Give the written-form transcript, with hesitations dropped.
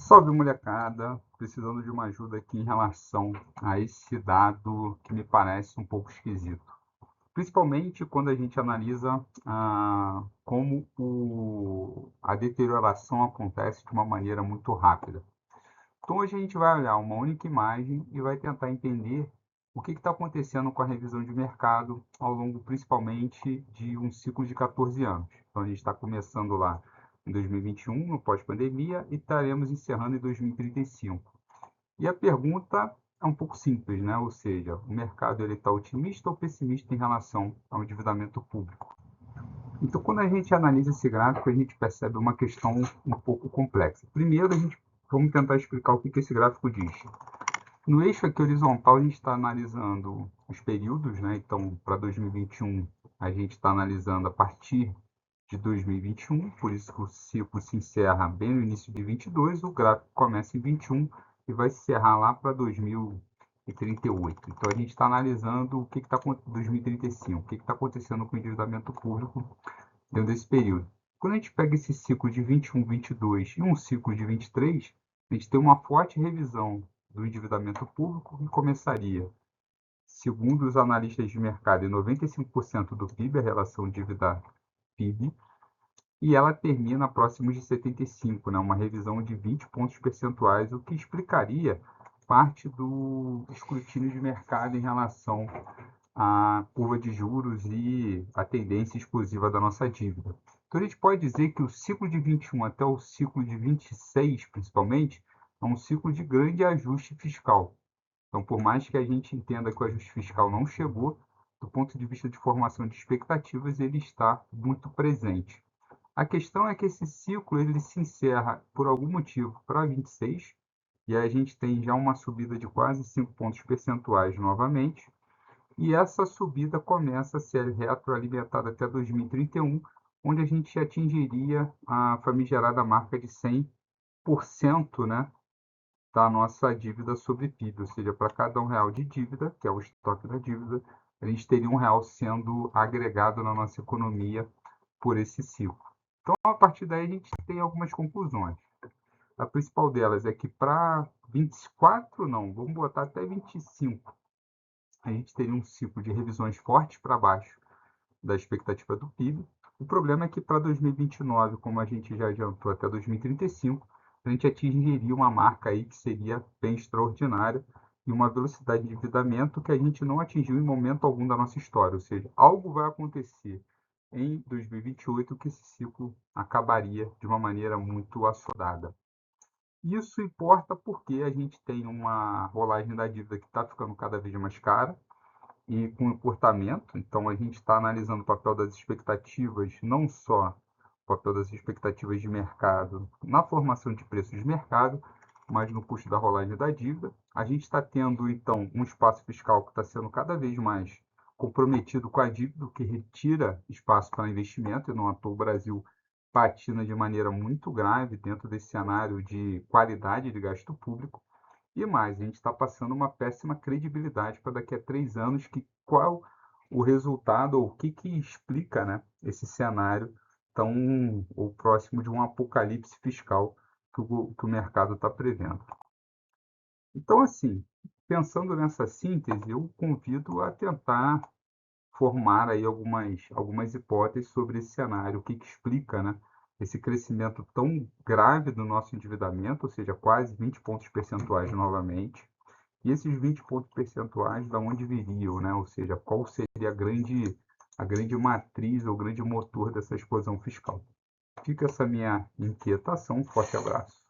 Salve, molecada! Precisando de uma ajuda aqui em relação a esse dado que me parece um pouco esquisito. Principalmente quando a gente analisa como a deterioração acontece de uma maneira muito rápida. Então, hoje a gente vai olhar uma única imagem e vai tentar entender o que está acontecendo com a revisão de mercado ao longo, principalmente, de um ciclo de 14 anos. Então, a gente está começando lá em 2021, no pós-pandemia, e estaremos encerrando em 2035. E a pergunta é um pouco simples, né? Ou seja, o mercado está otimista ou pessimista em relação ao endividamento público? Então, quando a gente analisa esse gráfico, a gente percebe uma questão um pouco complexa. Primeiro, vamos tentar explicar o que esse gráfico diz. No eixo aqui horizontal, a gente está analisando os períodos, né? Então, para 2021, a gente está analisando a partir de 2021, por isso que o ciclo se encerra bem no início de 22, o gráfico começa em 21 e vai se encerrar lá para 2038. Então, a gente está analisando o que está acontecendo em 2035, o que está acontecendo com o endividamento público dentro desse período. Quando a gente pega esse ciclo de 21, 22 e um ciclo de 23, a gente tem uma forte revisão do endividamento público que começaria, segundo os analistas de mercado, em 95% do PIB, a relação dívida-PIB, e ela termina próximo de 75, né, uma revisão de 20 pontos percentuais, o que explicaria parte do escrutínio de mercado em relação à curva de juros e a tendência explosiva da nossa dívida. Então, a gente pode dizer que o ciclo de 21 até o ciclo de 26, principalmente, é um ciclo de grande ajuste fiscal. Então, por mais que a gente entenda que o ajuste fiscal não chegou, do ponto de vista de formação de expectativas, ele está muito presente. A questão é que esse ciclo ele se encerra por algum motivo para 26, e aí a gente tem já uma subida de quase 5 pontos percentuais novamente, e essa subida começa a ser retroalimentada até 2031, onde a gente atingiria a famigerada marca de 100%, né, da nossa dívida sobre PIB, ou seja, para cada R$ 1 de dívida, que é o estoque da dívida, a gente teria R$ 1 sendo agregado na nossa economia por esse ciclo. Então, a partir daí, a gente tem algumas conclusões. A principal delas é que para 24, não, vamos botar até 25, a gente teria um ciclo de revisões fortes para baixo da expectativa do PIB. O problema é que para 2029, como a gente já adiantou até 2035, a gente atingiria uma marca aí que seria bem extraordinária e uma velocidade de endividamento que a gente não atingiu em momento algum da nossa história. Ou seja, algo vai acontecer em 2028 que esse ciclo acabaria de uma maneira muito assodada. Isso importa porque a gente tem uma rolagem da dívida que está ficando cada vez mais cara e com encurtamento. Então, a gente está analisando o papel das expectativas, não só o papel das expectativas de mercado na formação de preços de mercado, mas no custo da rolagem da dívida. A gente está tendo, então, um espaço fiscal que está sendo cada vez mais comprometido com a dívida, o que retira espaço para investimento, e não à toa o Brasil patina de maneira muito grave dentro desse cenário de qualidade de gasto público. E mais, a gente está passando uma péssima credibilidade para daqui a 3 anos, que qual o resultado, ou o que, que explica, né, esse cenário tão ou próximo de um apocalipse fiscal que o mercado está prevendo. Então, assim, pensando nessa síntese, eu convido a tentar formar aí algumas hipóteses sobre esse cenário, o que, que explica, né, esse crescimento tão grave do nosso endividamento, ou seja, quase 20 pontos percentuais novamente, e esses 20 pontos percentuais, da onde viriam, né? Ou seja, qual seria a grande matriz ou grande motor dessa explosão fiscal? Fica essa minha inquietação. Forte abraço.